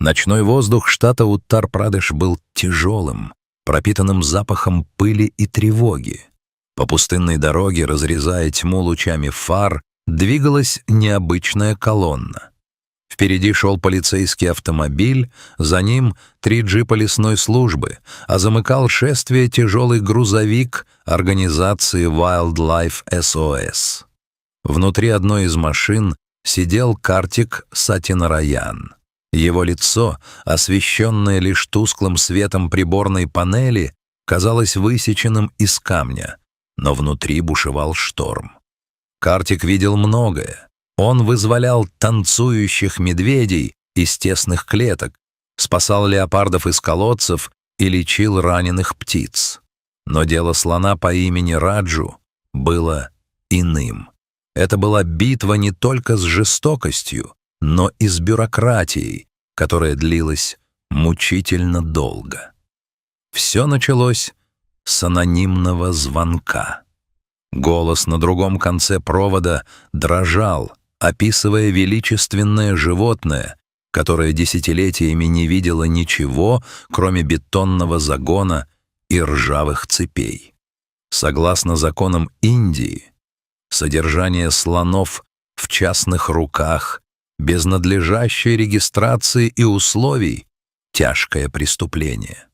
Ночной воздух штата Уттар-Прадеш был тяжелым, пропитанным запахом пыли и тревоги. По пустынной дороге, разрезая тьму лучами фар, двигалась необычная колонна. Впереди шел полицейский автомобиль, за ним 3 джипа лесной службы, а замыкал шествие тяжелый грузовик организации Wildlife SOS. Внутри одной из машин сидел Картик Сатьянараян. Его лицо, освещенное лишь тусклым светом приборной панели, казалось высеченным из камня, но внутри бушевал шторм. Картик видел многое. Он вызволял танцующих медведей из тесных клеток, спасал леопардов из колодцев и лечил раненых птиц. Но дело слона по имени Раджу было иным. Это была битва не только с жестокостью, но и с бюрократией, которая длилась мучительно долго. Все началось с анонимного звонка. Голос на другом конце провода дрожал, описывая величественное животное, которое десятилетиями не видело ничего, кроме бетонного загона и ржавых цепей. Согласно законам Индии, содержание слонов в частных руках, без надлежащей регистрации и условий – тяжкое преступление.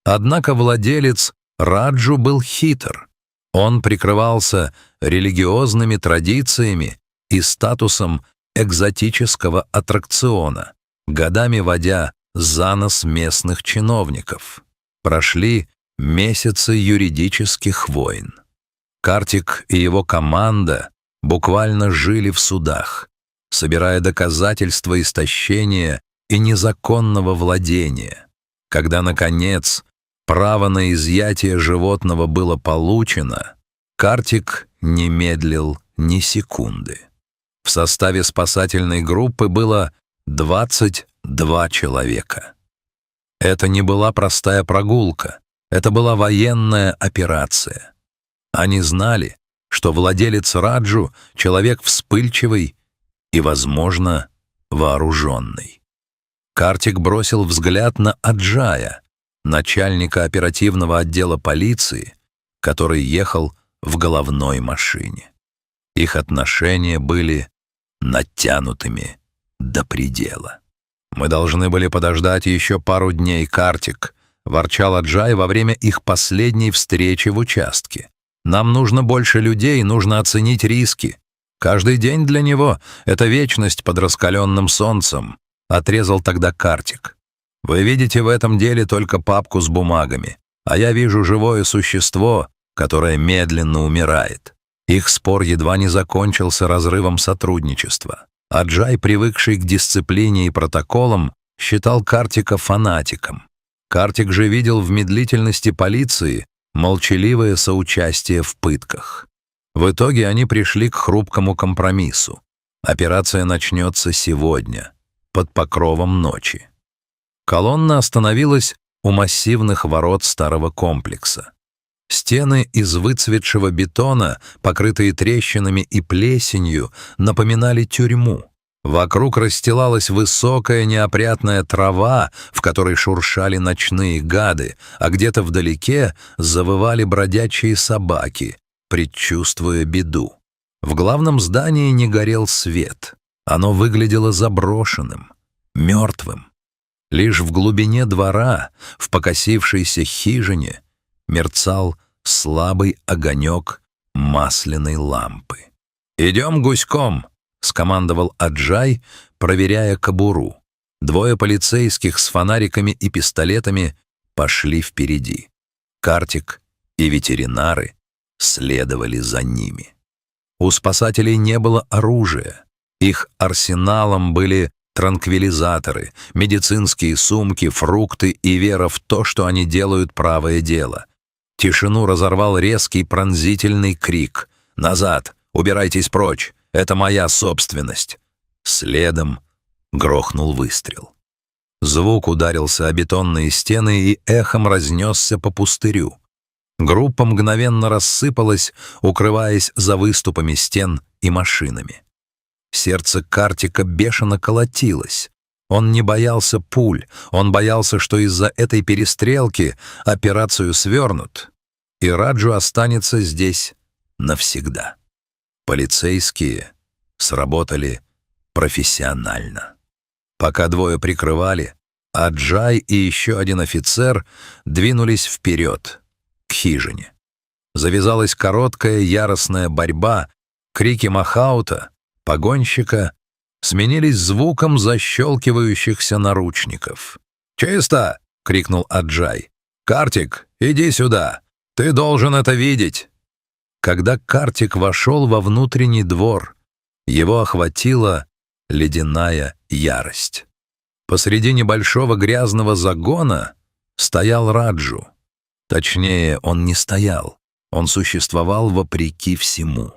Однако владелец Раджу был хитр. Он прикрывался религиозными традициями и статусом экзотического аттракциона, годами водя за нос местных чиновников. Прошли месяцы юридических войн. Картик и его команда буквально жили в судах, собирая доказательства истощения и незаконного владения. Когда, наконец, право на изъятие животного было получено, Картик не медлил ни секунды. В составе спасательной группы было 22 человека. Это не была простая прогулка, это была военная операция. Они знали, что владелец Раджу — человек вспыльчивый и, возможно, вооруженный. Картик бросил взгляд на Аджая, начальника оперативного отдела полиции, который ехал в головной машине. Их отношения были натянутыми до предела. «Мы должны были подождать еще пару дней, Картик», — ворчал Аджай во время их последней встречи в участке. «Нам нужно больше людей, нужно оценить риски. Каждый день для него — это вечность под раскаленным солнцем», — отрезал тогда Картик. «Вы видите в этом деле только папку с бумагами, а я вижу живое существо, которое медленно умирает». Их спор едва не закончился разрывом сотрудничества. Аджай, привыкший к дисциплине и протоколам, считал Картика фанатиком. Картик же видел в медлительности полиции молчаливое соучастие в пытках. В итоге они пришли к хрупкому компромиссу. Операция начнется сегодня, под покровом ночи. Колонна остановилась у массивных ворот старого комплекса. Стены из выцветшего бетона, покрытые трещинами и плесенью, напоминали тюрьму. Вокруг расстилалась высокая неопрятная трава, в которой шуршали ночные гады, а где-то вдалеке завывали бродячие собаки, предчувствуя беду. В главном здании не горел свет. Оно выглядело заброшенным, мертвым. Лишь в глубине двора, в покосившейся хижине, мерцал слабый огонек масляной лампы. «Идем гуськом», — скомандовал Аджай, проверяя кобуру. 2 полицейских с фонариками и пистолетами пошли впереди. Картик и ветеринары следовали за ними. У спасателей не было оружия. Их арсеналом были транквилизаторы, медицинские сумки, фрукты и вера в то, что они делают правое дело. Тишину разорвал резкий пронзительный крик. «Назад! Убирайтесь прочь! Это моя собственность!» Следом грохнул выстрел. Звук ударился о бетонные стены и эхом разнесся по пустырю. Группа мгновенно рассыпалась, укрываясь за выступами стен и машинами. Сердце Картика бешено колотилось. Он не боялся пуль, он боялся, что из-за этой перестрелки операцию свернут, и Раджу останется здесь навсегда. Полицейские сработали профессионально. Пока двое прикрывали, Аджай и еще один офицер двинулись вперед, к хижине. Завязалась короткая яростная борьба, крики Махаута, погонщика, сменились звуком защелкивающихся наручников. «Чисто!» — крикнул Аджай. «Картик, иди сюда! Ты должен это видеть!» Когда Картик вошел во внутренний двор, его охватила ледяная ярость. Посреди небольшого грязного загона стоял Раджу. Точнее, он не стоял, он существовал вопреки всему.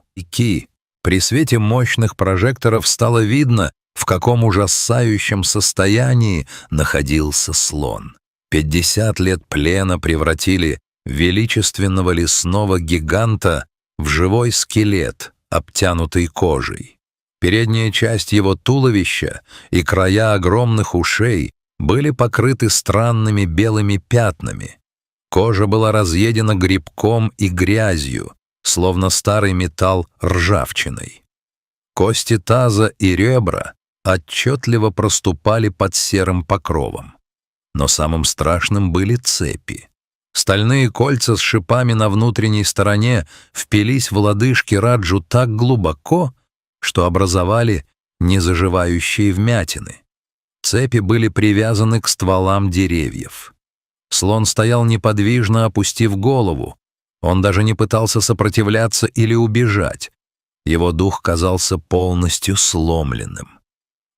При свете мощных прожекторов стало видно, в каком ужасающем состоянии находился слон. 50 лет плена превратили величественного лесного гиганта в живой скелет, обтянутый кожей. Передняя часть его туловища и края огромных ушей были покрыты странными белыми пятнами. Кожа была разъедена грибком и грязью, словно старый металл ржавчиной. Кости таза и ребра отчетливо проступали под серым покровом. Но самым страшным были цепи. Стальные кольца с шипами на внутренней стороне впились в лодыжки Раджу так глубоко, что образовали незаживающие вмятины. Цепи были привязаны к стволам деревьев. Слон стоял неподвижно, опустив голову. Он даже не пытался сопротивляться или убежать. Его дух казался полностью сломленным.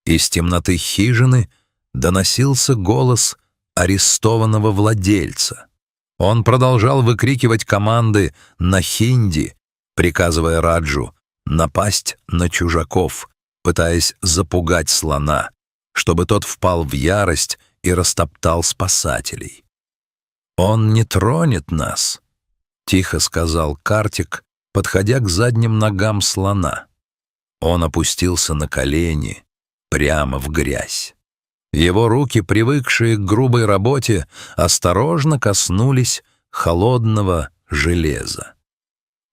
Из темноты хижины доносился голос арестованного владельца. Он продолжал выкрикивать команды на хинди, приказывая Раджу напасть на чужаков, пытаясь запугать слона, чтобы тот впал в ярость и растоптал спасателей. «Он не тронет нас», — тихо сказал Картик, подходя к задним ногам слона. Он опустился на колени прямо в грязь. Его руки, привыкшие к грубой работе, осторожно коснулись холодного железа.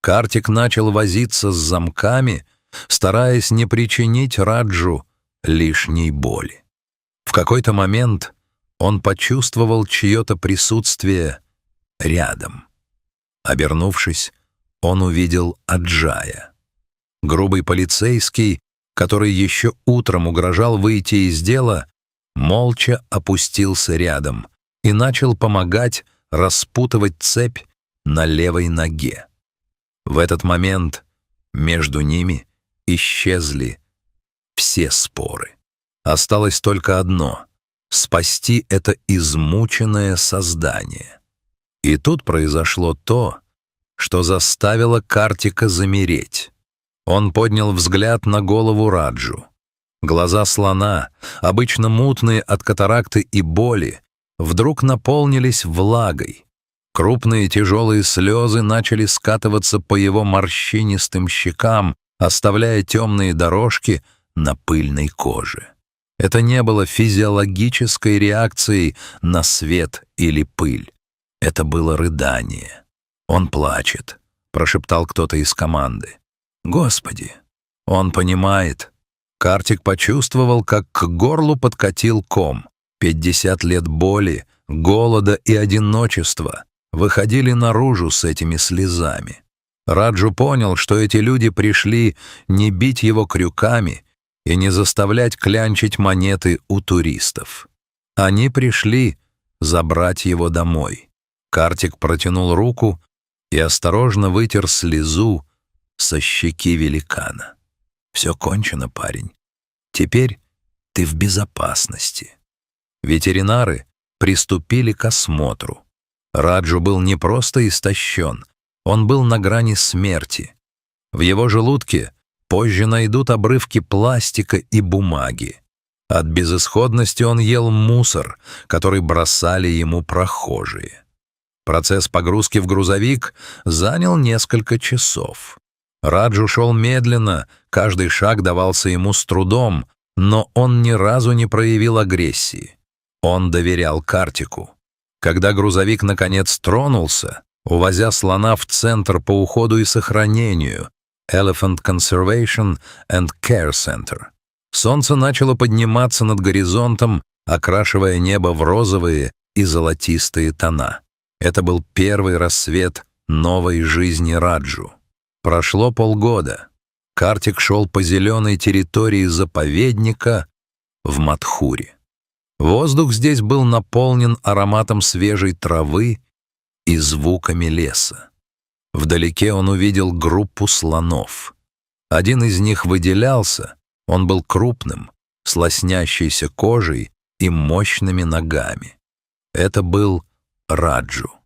Картик начал возиться с замками, стараясь не причинить Раджу лишней боли. В какой-то момент он почувствовал чье-то присутствие рядом. Обернувшись, он увидел Аджая. Грубый полицейский, который еще утром угрожал выйти из дела, молча опустился рядом и начал помогать распутывать цепь на левой ноге. В этот момент между ними исчезли все споры. Осталось только одно — спасти это измученное создание. И тут произошло то, что заставило Картика замереть. Он поднял взгляд на голову Раджу. Глаза слона, обычно мутные от катаракты и боли, вдруг наполнились влагой. Крупные тяжелые слезы начали скатываться по его морщинистым щекам, оставляя темные дорожки на пыльной коже. Это не было физиологической реакцией на свет или пыль. Это было рыдание. «Он плачет», — прошептал кто-то из команды. «Господи, он понимает». Картик почувствовал, как к горлу подкатил ком. 50 лет боли, голода и одиночества выходили наружу с этими слезами. Раджу понял, что эти люди пришли не бить его крюками и не заставлять клянчить монеты у туристов. Они пришли забрать его домой. Картик протянул руку и осторожно вытер слезу со щеки великана. «Все кончено, парень. Теперь ты в безопасности». Ветеринары приступили к осмотру. Раджу был не просто истощен, он был на грани смерти. В его желудке позже найдут обрывки пластика и бумаги. От безысходности он ел мусор, который бросали ему прохожие. Процесс погрузки в грузовик занял несколько часов. Раджу шел медленно, каждый шаг давался ему с трудом, но он ни разу не проявил агрессии. Он доверял Картику. Когда грузовик наконец тронулся, увозя слона в Центр по уходу и сохранению Elephant Conservation and Care Center, солнце начало подниматься над горизонтом, окрашивая небо в розовые и золотистые тона. Это был первый рассвет новой жизни Раджу. Прошло полгода. Картик шел по зеленой территории заповедника в Мадхуре. Воздух здесь был наполнен ароматом свежей травы и звуками леса. Вдалеке он увидел группу слонов. Один из них выделялся, он был крупным, с лоснящейся кожей и мощными ногами. Это был Раджу.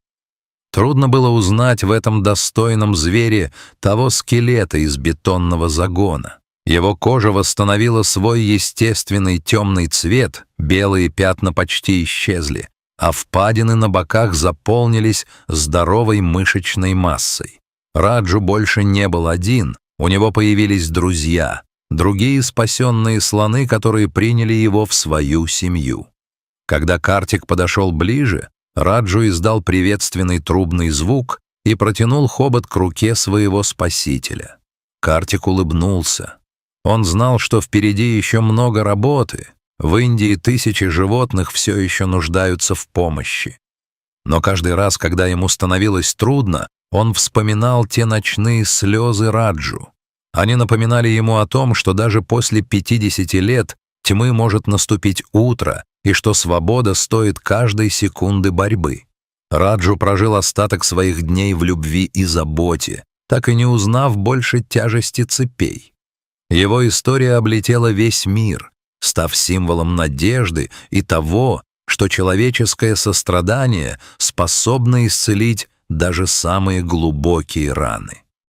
Трудно было узнать в этом достойном звере того скелета из бетонного загона. Его кожа восстановила свой естественный темный цвет, белые пятна почти исчезли, а впадины на боках заполнились здоровой мышечной массой. Раджу больше не был один, у него появились друзья, другие спасенные слоны, которые приняли его в свою семью. Когда Картик подошел ближе, Раджу издал приветственный трубный звук и протянул хобот к руке своего спасителя. Картик улыбнулся. Он знал, что впереди еще много работы. В Индии тысячи животных все еще нуждаются в помощи. Но каждый раз, когда ему становилось трудно, он вспоминал те ночные слезы Раджу. Они напоминали ему о том, что даже после 50 лет тьмы может наступить утро, и что свобода стоит каждой секунды борьбы. Раджу прожил остаток своих дней в любви и заботе, так и не узнав больше тяжести цепей. Его история облетела весь мир, став символом надежды и того, что человеческое сострадание способно исцелить даже самые глубокие раны.